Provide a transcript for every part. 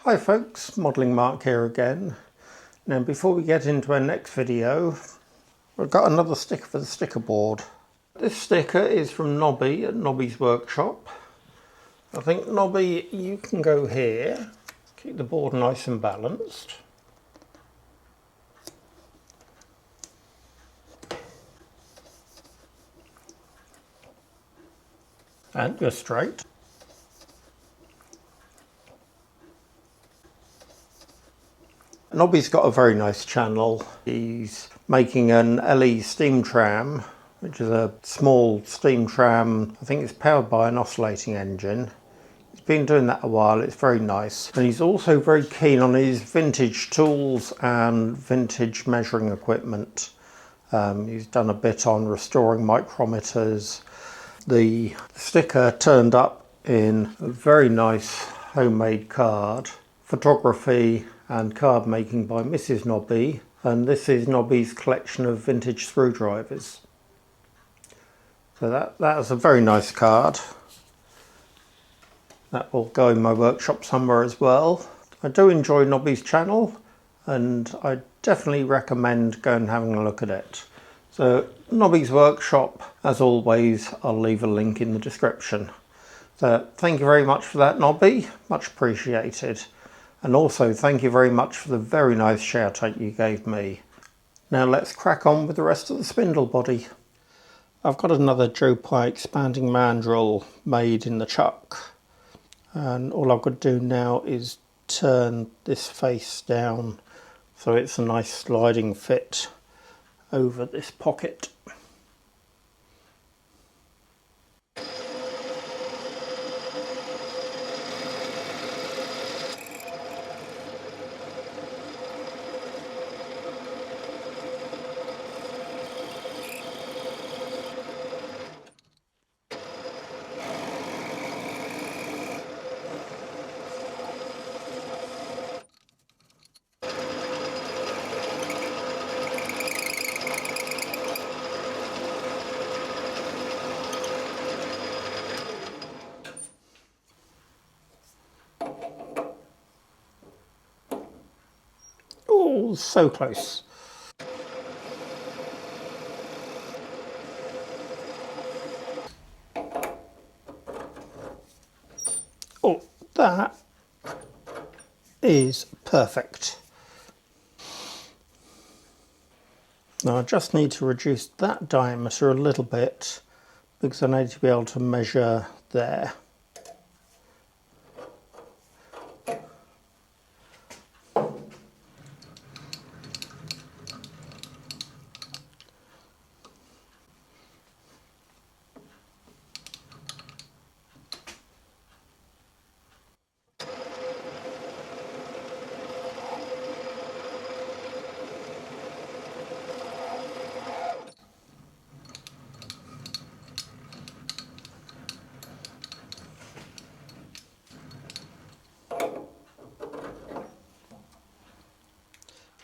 Hi folks, Modelling Mark here again. Now before we get into our next video, we've got another sticker for the sticker board. This sticker is from Nobby at Nobby's workshop. I think Nobby, you can go here, keep the board nice and balanced. And go straight. Nobby's got a very nice channel. He's making an LE steam tram, which is a small steam tram. I think it's powered by an oscillating engine. He's been doing that a while, it's very nice. And he's also very keen on his vintage tools and vintage measuring equipment. He's done a bit on restoring micrometers. The sticker turned up in a very nice homemade card. Photography and card making by Mrs. Nobby, and this is Nobby's collection of vintage screwdrivers. So that is a very nice card. That will go in my workshop somewhere as well. I do enjoy Nobby's channel and I definitely recommend going and having a look at it. So Nobby's workshop, as always, I'll leave a link in the description. So thank you very much for that, Nobby, much appreciated. And also thank you very much for the very nice shout out you gave me. Now let's crack on with the rest of the spindle body. I've got another Joe Pye expanding mandrel made in the chuck. And all I've got to do now is turn this face down so it's a nice sliding fit over this pocket. Oh, so close. Oh, that is perfect. Now I just need to reduce that diameter a little bit because I need to be able to measure there.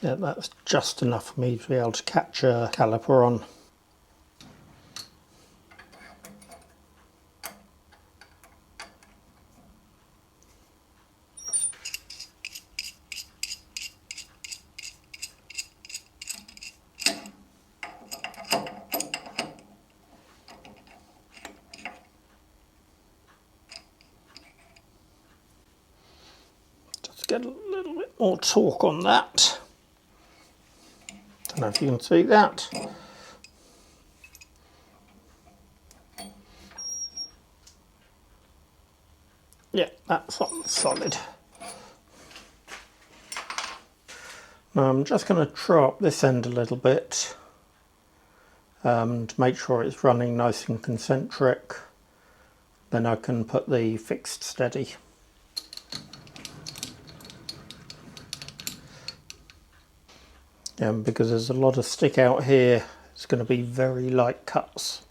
Yeah, that's just enough for me to be able to catch a caliper on. Just get a little bit more torque on that. Don't know if you can see that. Yeah, that's on solid. Now I'm just going to try up this end a little bit to make sure it's running nice and concentric. Then I can put the fixed steady. Because there's a lot of stick out here, it's going to be very light cuts.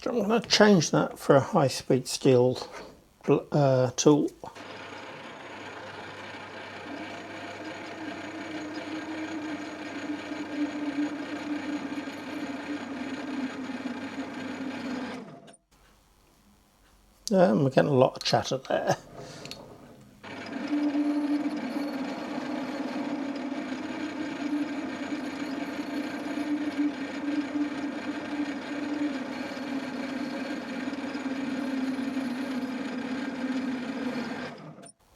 So I'm going to change that for a high-speed steel tool. We're getting a lot of chatter there.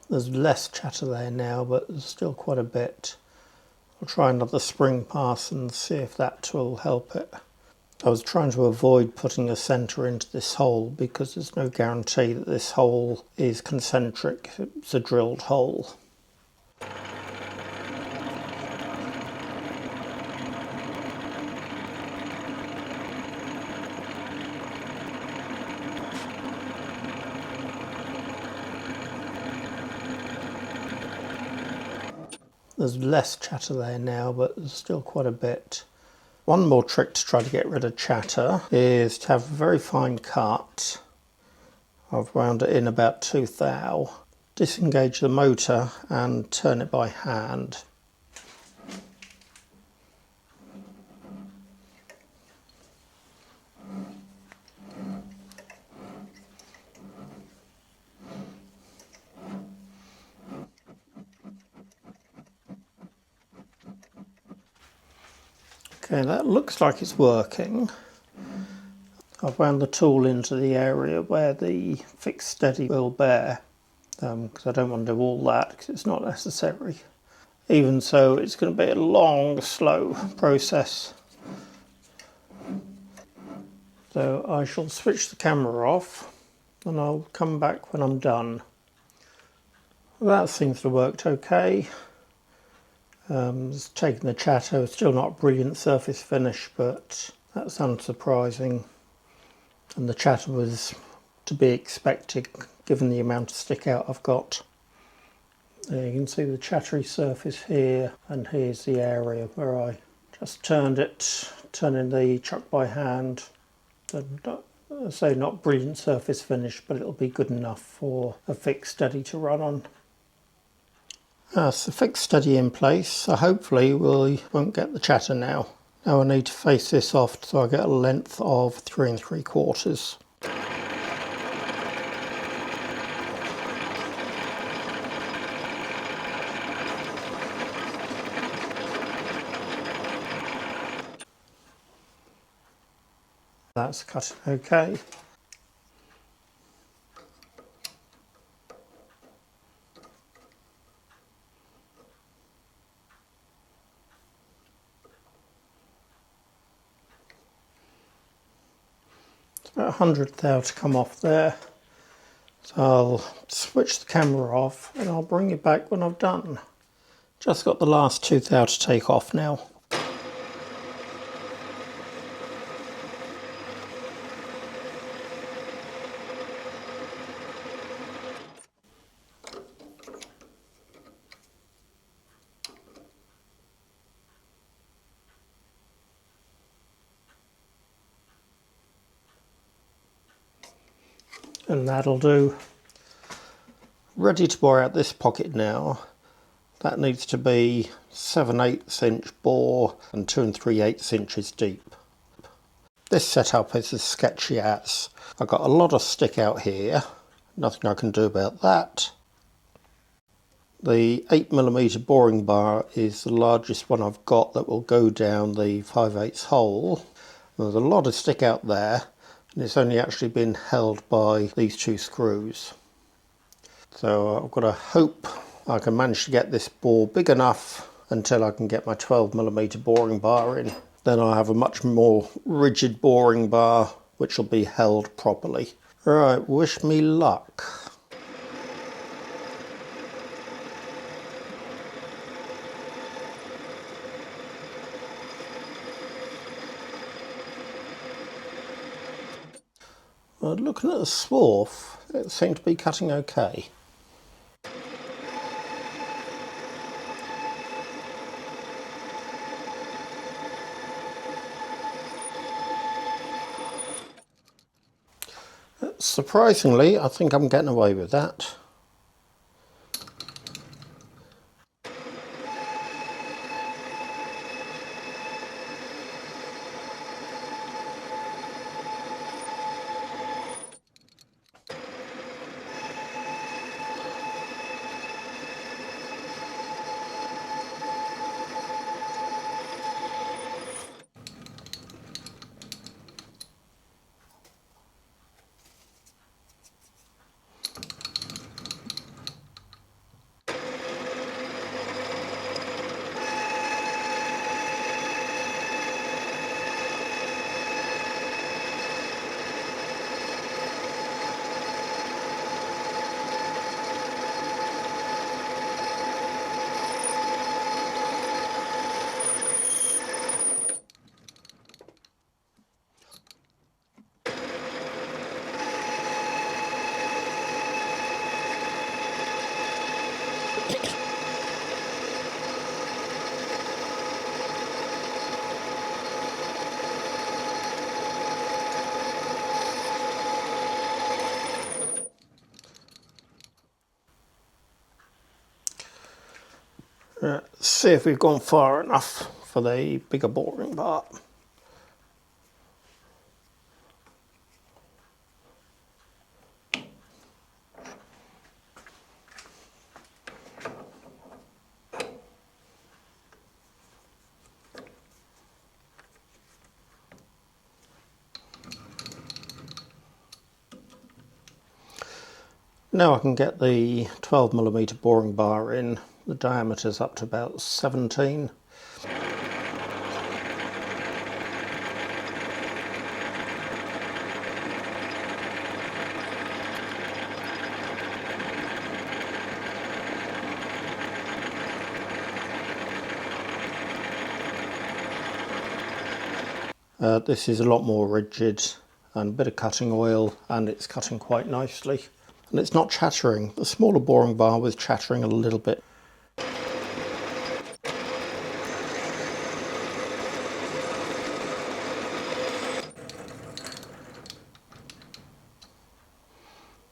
There's less chatter there now, but there's still quite a bit. I'll try another spring pass and see if that will help it. I was trying to avoid putting a centre into this hole because there's no guarantee that this hole is concentric. It's a drilled hole. There's less chatter there now, but there's still quite a bit. One more trick to try to get rid of chatter is to have a very fine cut. I've wound it in about 2 thou. Disengage the motor and turn it by hand. Okay, that looks like it's working. I've wound the tool into the area where the fixed steady will bear, because I don't want to do all that because it's not necessary. Even so, it's going to be a long, slow process. So I shall switch the camera off and I'll come back when I'm done. Well, that seems to have worked okay. It's taken the chatter, still not a brilliant surface finish, but that's unsurprising. And the chatter was to be expected given the amount of stick out I've got. There you can see the chattery surface here, and here's the area where I just turned it, turning the chuck by hand. So not brilliant surface finish, but it'll be good enough for a fixed steady to run on. So fixed steady in place, so hopefully we won't get the chatter now. Now I need to face this off so I get a length of 3 3/4. That's cut okay. About 100 thou to come off there. So I'll switch the camera off and I'll bring you back when I've done. Just got the last 2 thou to take off now. And that'll do. Ready to bore out this pocket now. That needs to be 7/8 inch bore and 2 3/8 inches deep. This setup is as sketchy as. I've got a lot of stick out here, nothing I can do about that. The 8mm boring bar is the largest one I've got that will go down the 5/8 hole. There's a lot of stick out there, and it's only actually been held by these 2 screws. So I've got to hope I can manage to get this bore big enough until I can get my 12mm boring bar in. Then I'll have a much more rigid boring bar which will be held properly. Right, wish me luck. Well, looking at the swarf, it seemed to be cutting okay. Surprisingly, I think I'm getting away with that. Let's see if we've gone far enough for the bigger boring bar. Now I can get the 12mm boring bar in. The diameter's up to about 17. This is a lot more rigid and a bit of cutting oil, and it's cutting quite nicely. And it's not chattering. The smaller boring bar was chattering a little bit.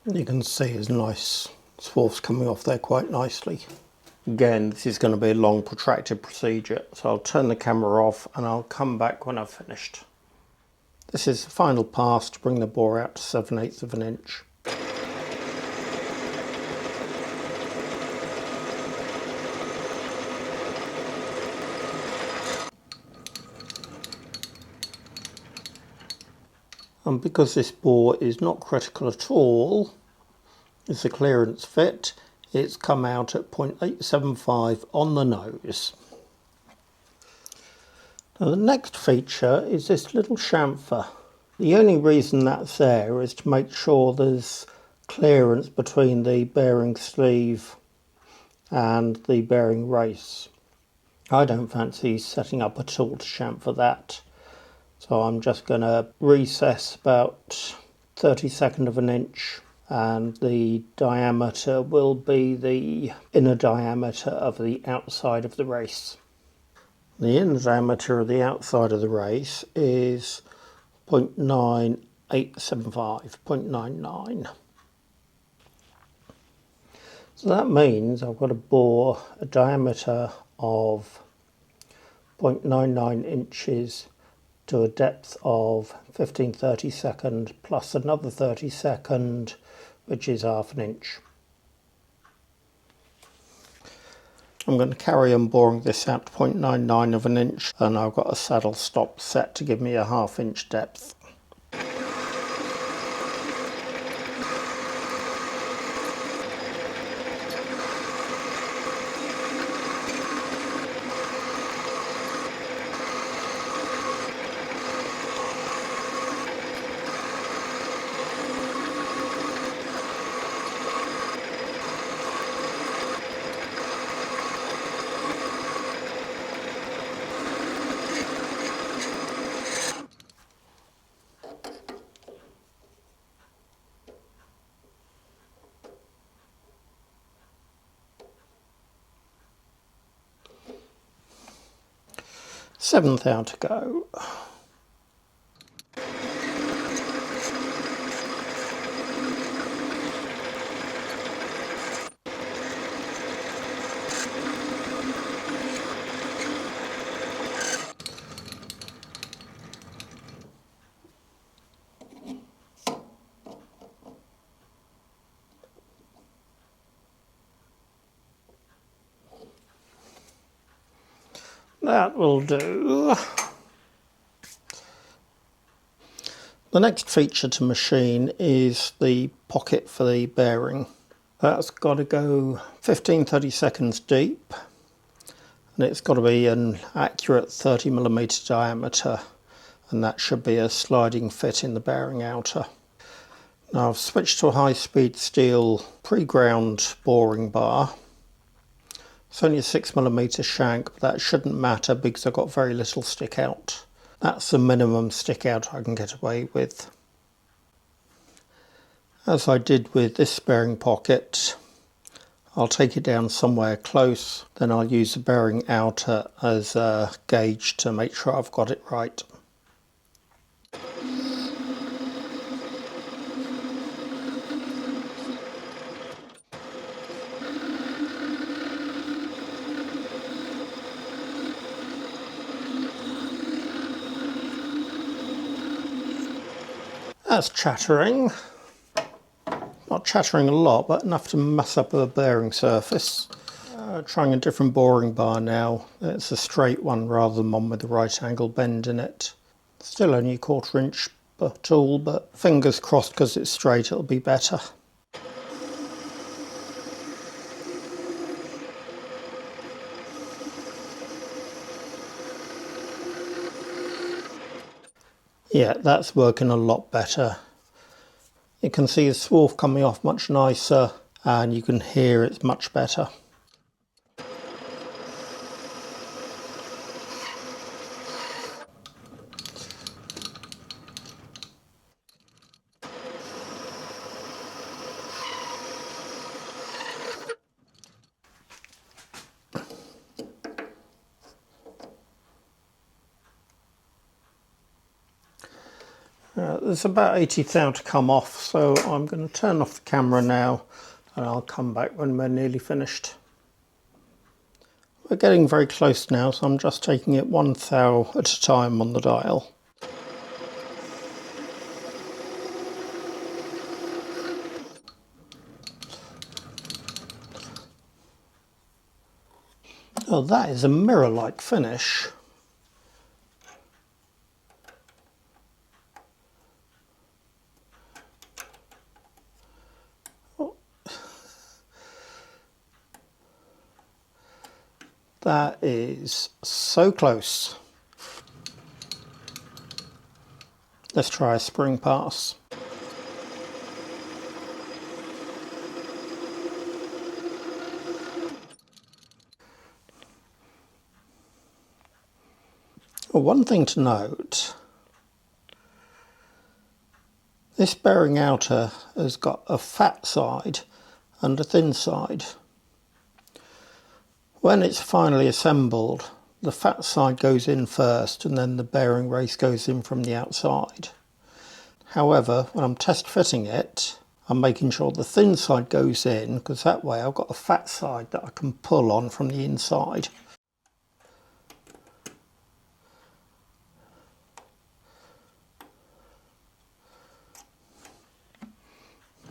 You can see his nice swarfs coming off there quite nicely. Again, this is going to be a long protracted procedure, so I'll turn the camera off and I'll come back when I've finished. This is the final pass to bring the bore out to 7/8 of an inch. And because this bore is not critical at all, it's a clearance fit, it's come out at 0.875 on the nose. Now the next feature is this little chamfer. The only reason that's there is to make sure there's clearance between the bearing sleeve and the bearing race. I don't fancy setting up a tool to chamfer that, so I'm just going to recess about 32nd of an inch, and the diameter will be the inner diameter of the outside of the race. The inner diameter of the outside of the race is 0.9875, 0.99. So that means I've got to bore a diameter of 0.99 inches to a depth of 15/32 plus another 32, which is ½ an inch. I'm going to carry on boring this out to 0.99 of an inch, and I've got a saddle stop set to give me a ½ inch depth. Seventh hour to go. That will do. The next feature to machine is the pocket for the bearing. That's got to go 15-30 seconds deep, and it's got to be an accurate 30mm diameter, and that should be a sliding fit in the bearing outer. Now I've switched to a high-speed steel pre-ground boring bar. It's only a 6mm shank, but that shouldn't matter because I've got very little stick out. That's the minimum stick out I can get away with. As I did with this bearing pocket, I'll take it down somewhere close, then I'll use the bearing outer as a gauge to make sure I've got it right. That's chattering. Not chattering a lot, but enough to mess up the bearing surface. Trying a different boring bar now. It's a straight one rather than one with a right angle bend in it. Still only a 1/4 inch tool, but fingers crossed because it's straight it'll be better. Yeah, that's working a lot better. You can see the swarf coming off much nicer, and you can hear it's much better. There's about 80 thou to come off, so I'm going to turn off the camera now and I'll come back when we're nearly finished. We're getting very close now, so I'm just taking it 1 thou at a time on the dial. Oh, that is a mirror-like finish. That is so close. Let's try a spring pass. Well, one thing to note, this bearing outer has got a fat side and a thin side. When it's finally assembled, the fat side goes in first and then the bearing race goes in from the outside. However, when I'm test fitting it, I'm making sure the thin side goes in, because that way I've got a fat side that I can pull on from the inside.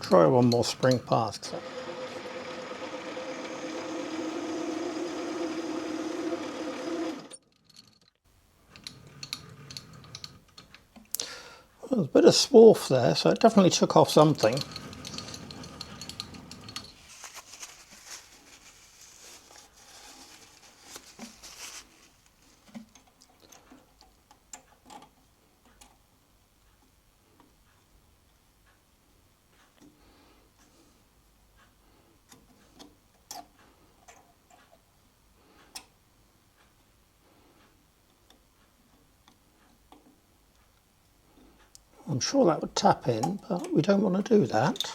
Try one more spring pass. There's a bit of swarf there, so it definitely took off something. I'm sure that would tap in, but we don't want to do that.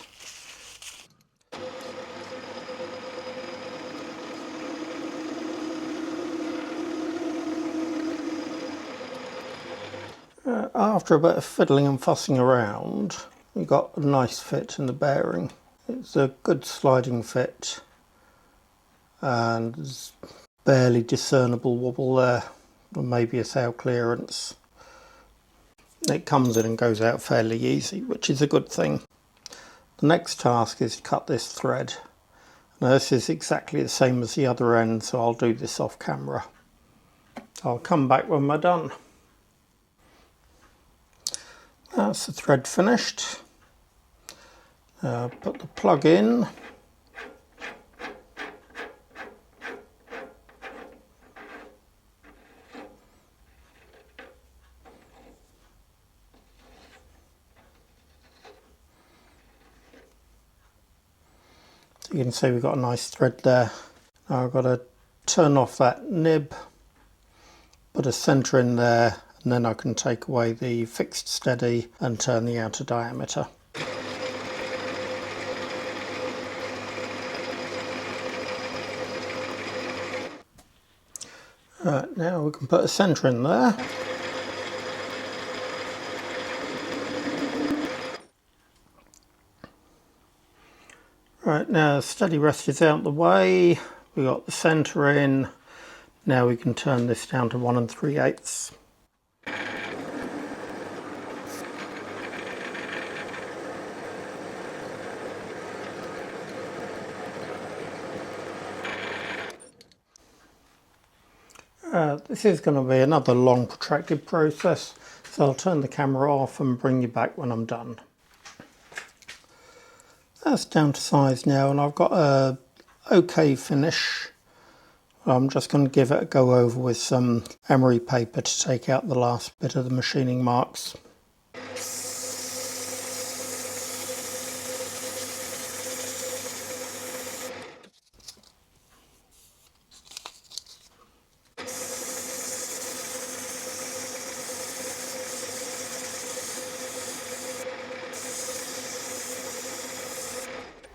After a bit of fiddling and fussing around, we got a nice fit in the bearing. It's a good sliding fit and there's barely discernible wobble there, or maybe a thou clearance. It comes in and goes out fairly easy, which is a good thing. The next task is to cut this thread. Now this is exactly the same as the other end, so I'll do this off camera. I'll come back when we're done. That's the thread finished. Put the plug in. So you can see we've got a nice thread there. Now I've got to turn off that nib, put a centre in there, and then I can take away the fixed steady and turn the outer diameter. Right, now we can put a centre in there. Right, now the steady rest is out the way, we got the centre in, now we can turn this down to 1 3/8. This is going to be another long protracted process, so I'll turn the camera off and bring you back when I'm done. That's down to size now, and I've got a okay finish. I'm just going to give it a go over with some emery paper to take out the last bit of the machining marks.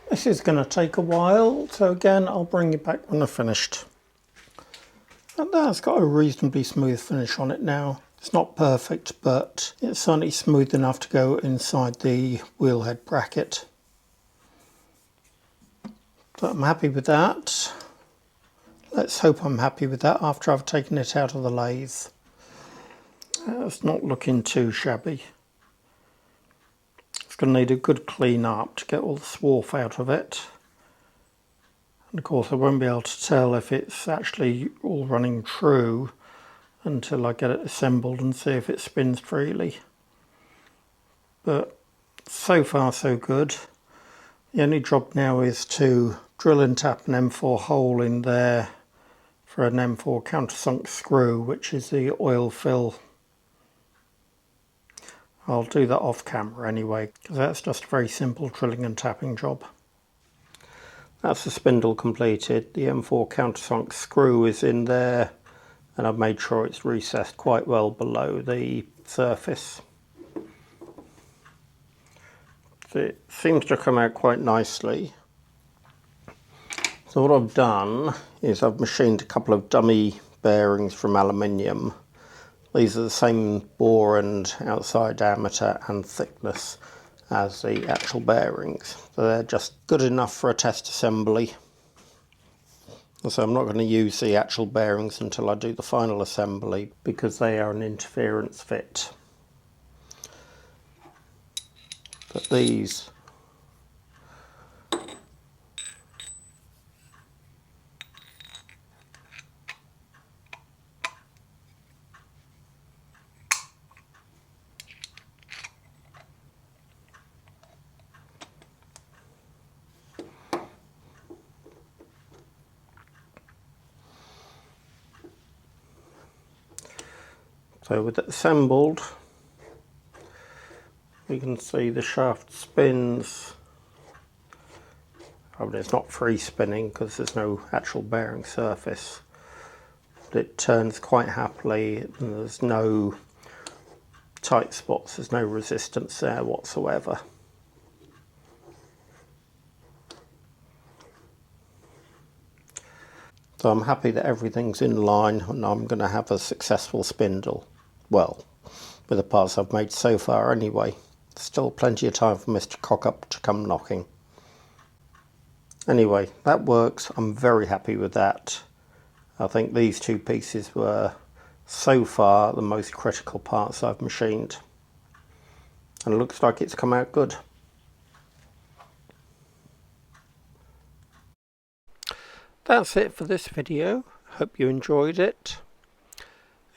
This is going to take a while, so again I'll bring you back when I've finished. And that's got a reasonably smooth finish on it now. It's not perfect, but it's certainly smooth enough to go inside the wheel head bracket. So I'm happy with that. Let's hope I'm happy with that after I've taken it out of the lathe. It's not looking too shabby. It's going to need a good clean up to get all the swarf out of it. And of course I won't be able to tell if it's actually all running true until I get it assembled and see if it spins freely. But so far so good. The only job now is to drill and tap an M4 hole in there for an M4 countersunk screw, which is the oil fill. I'll do that off camera anyway, because that's just a very simple drilling and tapping job. That's the spindle completed. The M4 countersunk screw is in there, and I've made sure it's recessed quite well below the surface. So it seems to come out quite nicely. So what I've done is I've machined a couple of dummy bearings from aluminium. These are the same bore and outside diameter and thickness as the actual bearings. So they're just good enough for a test assembly. So I'm not going to use the actual bearings until I do the final assembly because they are an interference fit. But these So with it assembled, we can see the shaft spins. I mean, it's not free spinning because there's no actual bearing surface. But it turns quite happily and there's no tight spots, there's no resistance there whatsoever. So I'm happy that everything's in line and I'm going to have a successful spindle. Well, with the parts I've made so far anyway. Still plenty of time for Mr. Cock-Up to come knocking. Anyway, that works. I'm very happy with that. I think these two pieces were so far the most critical parts I've machined. And it looks like it's come out good. That's it for this video. Hope you enjoyed it.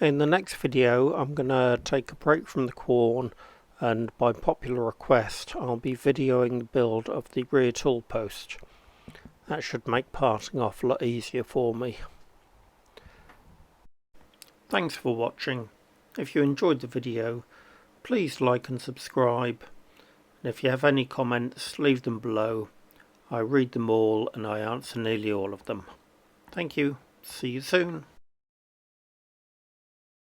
In the next video I'm going to take a break from the Quorn, and by popular request I'll be videoing the build of the rear tool post. That should make parting off a lot easier for me. Thanks for watching. If you enjoyed the video, please like and subscribe, and if you have any comments, leave them below. I read them all and I answer nearly all of them. Thank you. See you soon.